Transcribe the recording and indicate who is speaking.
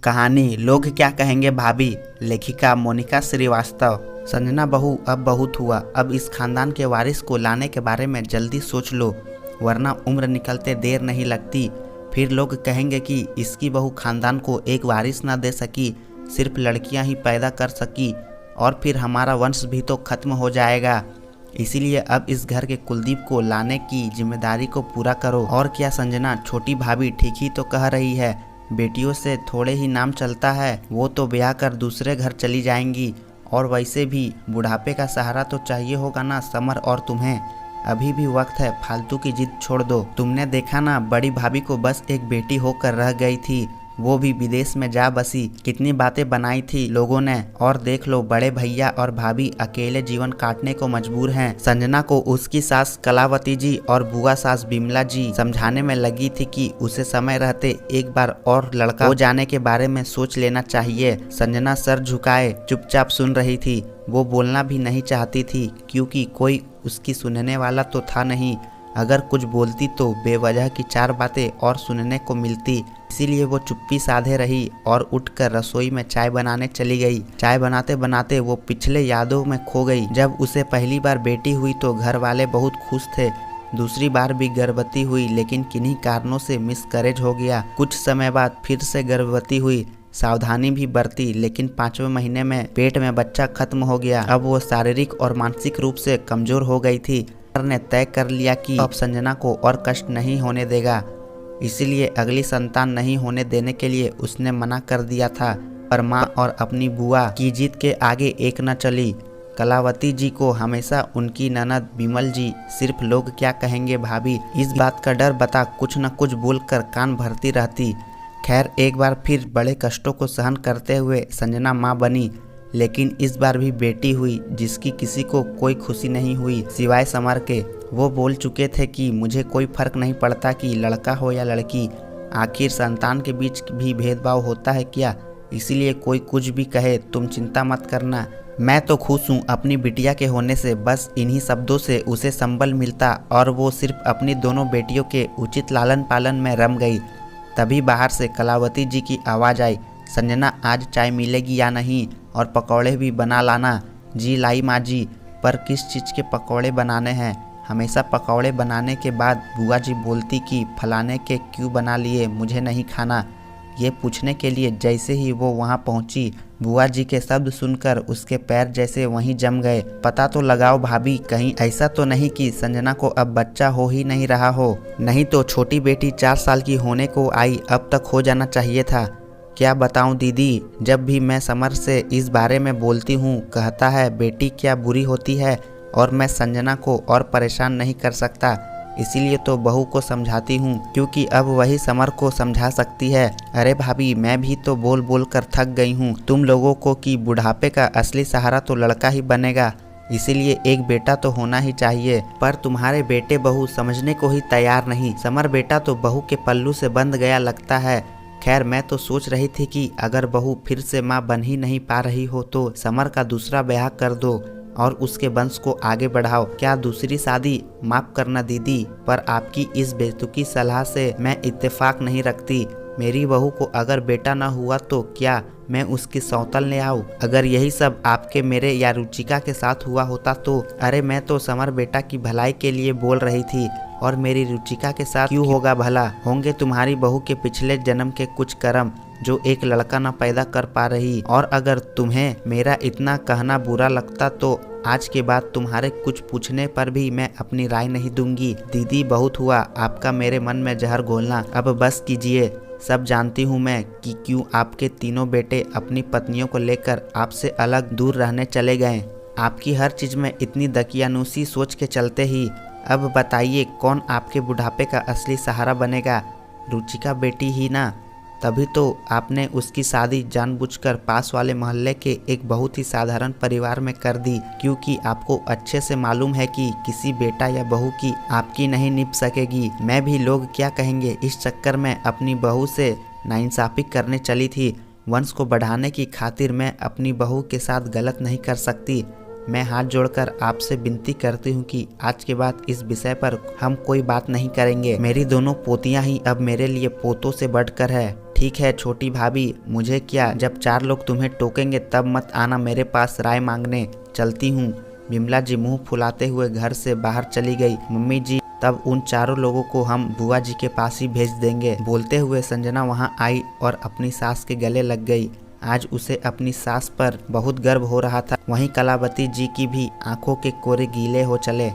Speaker 1: कहानी लोग क्या कहेंगे भाभी। लेखिका मोनिका श्रीवास्तव। संजना बहू अब बहुत हुआ, अब इस खानदान के वारिस को लाने के बारे में जल्दी सोच लो, वरना उम्र निकलते देर नहीं लगती। फिर लोग कहेंगे कि इसकी बहू खानदान को एक वारिस ना दे सकी, सिर्फ लड़कियां ही पैदा कर सकी, और फिर हमारा वंश भी तो खत्म हो जाएगा। इसीलिए अब इस घर के कुलदीप को लाने की जिम्मेदारी को पूरा करो। और क्या संजना, छोटी भाभी ठीक ही तो कह रही है, बेटियों से थोड़े ही नाम चलता है, वो तो ब्याह कर दूसरे घर चली जाएंगी। और वैसे भी बुढ़ापे का सहारा तो चाहिए होगा ना समर और तुम्हें। अभी भी वक्त है, फालतू की जिद छोड़ दो। तुमने देखा ना, बड़ी भाभी को बस एक बेटी होकर रह गई थी, वो भी विदेश में जा बसी। कितनी बातें बनाई थी लोगों ने, और देख लो बड़े भैया और भाभी अकेले जीवन काटने को मजबूर हैं। संजना को उसकी सास कलावती जी और बुआ सास बिमला जी समझाने में लगी थी कि उसे समय रहते एक बार और लड़का हो जाने के बारे में सोच लेना चाहिए। संजना सर झुकाए चुपचाप सुन रही थी। वो बोलना भी नहीं चाहती थी, क्योंकि कोई उसकी सुनने वाला तो था नहीं। अगर कुछ बोलती तो बेवजह की चार बातें और सुनने को मिलती। इसीलिए वो चुप्पी साधे रही और उठकर रसोई में चाय बनाने चली गई। चाय बनाते बनाते वो पिछले यादों में खो गई। जब उसे पहली बार बेटी हुई तो घर वाले बहुत खुश थे। दूसरी बार भी गर्भवती हुई, लेकिन किन्हीं कारणों से मिसकैरेज हो गया। कुछ समय बाद फिर से गर्भवती हुई, सावधानी भी बरती, लेकिन 5वें महीने में पेट में बच्चा खत्म हो गया। अब वो शारीरिक और मानसिक रूप से कमजोर हो गई थी। ने तय कर लिया कि अब संजना को और कष्ट नहीं होने देगा, इसीलिए अगली संतान नहीं होने देने के लिए उसने मना कर दिया था। पर माँ और अपनी बुआ की जिद के आगे एक न चली। कलावती जी को हमेशा उनकी ननद बिमल जी सिर्फ लोग क्या कहेंगे भाभी, इस बात का डर बता कुछ न कुछ बोलकर कान भरती रहती। खैर, एक बार फिर बड़े कष्टों को सहन करते हुए संजना माँ बनी, लेकिन इस बार भी बेटी हुई, जिसकी किसी को कोई खुशी नहीं हुई सिवाय समर के। वो बोल चुके थे कि मुझे कोई फर्क नहीं पड़ता कि लड़का हो या लड़की, आखिर संतान के बीच भी भेदभाव होता है क्या। इसीलिए कोई कुछ भी कहे तुम चिंता मत करना, मैं तो खुश हूँ अपनी बिटिया के होने से। बस इन्हीं शब्दों से उसे संबल मिलता और वो सिर्फ अपनी दोनों बेटियों के उचित लालन पालन में रम गई। तभी बाहर से कलावती जी की आवाज़ आई, संजना आज चाय मिलेगी या नहीं, और पकौड़े भी बना लाना। जी लाई माँ जी, पर किस चीज़ के पकौड़े बनाने हैं। हमेशा पकौड़े बनाने के बाद बुआ जी बोलती कि फलाने के क्यों बना लिए, मुझे नहीं खाना। ये पूछने के लिए जैसे ही वो वहाँ पहुँची, बुआ जी के शब्द सुनकर उसके पैर जैसे वहीं जम गए। पता तो लगाओ भाभी, कहीं ऐसा तो नहीं कि संजना को अब बच्चा हो ही नहीं रहा हो। नहीं तो छोटी बेटी 4 साल की होने को आई, अब तक हो जाना चाहिए था। क्या बताऊं दीदी, जब भी मैं समर से इस बारे में बोलती हूँ, कहता है बेटी क्या बुरी होती है, और मैं संजना को और परेशान नहीं कर सकता। इसीलिए तो बहू को समझाती हूँ, क्योंकि अब वही समर को समझा सकती है। अरे भाभी, मैं भी तो बोल बोल कर थक गई हूँ तुम लोगों को कि बुढ़ापे का असली सहारा तो लड़का ही बनेगा, इसीलिए एक बेटा तो होना ही चाहिए। पर तुम्हारे बेटे बहू समझने को ही तैयार नहीं। समर बेटा तो बहू के पल्लू से बंध गया लगता है। खैर, मैं तो सोच रही थी कि अगर बहू फिर से माँ बन ही नहीं पा रही हो तो समर का दूसरा ब्याह कर दो और उसके वंश को आगे बढ़ाओ। क्या दूसरी शादी? माफ करना दीदी, पर आपकी इस बेतुकी सलाह से मैं इत्तेफाक नहीं रखती। मेरी बहू को अगर बेटा न हुआ तो क्या मैं उसकी सौतल ले आऊँ? अगर यही सब आपके मेरे या रुचिका के साथ हुआ होता तो? अरे मैं तो समर बेटा की भलाई के लिए बोल रही थी, और मेरी रुचिका के साथ क्यों होगा भला? होंगे तुम्हारी बहू के पिछले जन्म के कुछ कर्म जो एक लड़का न पैदा कर पा रही। और अगर तुम्हें मेरा इतना कहना बुरा लगता तो आज के बाद तुम्हारे कुछ पूछने पर भी मैं अपनी राय नहीं दूंगी। दीदी, बहुत हुआ आपका मेरे मन में जहर घोलना, अब बस कीजिए। सब जानती हूँ मैं कि क्यों आपके तीनों बेटे अपनी पत्नियों को लेकर आपसे अलग दूर रहने चले गए। आपकी हर चीज़ में इतनी दकियानूसी सोच के चलते ही अब बताइए कौन आपके बुढ़ापे का असली सहारा बनेगा? रुचिका बेटी ही ना। तभी तो आपने उसकी शादी जानबूझकर पास वाले मोहल्ले के एक बहुत ही साधारण परिवार में कर दी, क्योंकि आपको अच्छे से मालूम है कि किसी बेटा या बहू की आपकी नहीं निभ सकेगी। मैं भी लोग क्या कहेंगे इस चक्कर में अपनी बहू से नाइंसाफ़ी करने चली थी। वंश को बढ़ाने की खातिर मैं अपनी बहू के साथ गलत नहीं कर सकती। मैं हाथ जोड़कर आपसे विनती करती हूँ कि आज के बाद इस विषय पर हम कोई बात नहीं करेंगे। मेरी दोनों पोतियाँ ही अब मेरे लिए पोतों से बढ़कर है। ठीक है छोटी भाभी, मुझे क्या, जब 4 लोग तुम्हें टोकेंगे तब मत आना मेरे पास राय मांगने, चलती हूँ। विमला जी मुंह फुलाते हुए घर से बाहर चली गई। मम्मी जी, तब उन चारों लोगों को हम बुआ जी के पास ही भेज देंगे। बोलते हुए संजना वहां आई और अपनी सास के गले लग गई। आज उसे अपनी सास पर बहुत गर्व हो रहा था। वहीं कलावती जी की भी आंखों के कोरे गीले हो चले।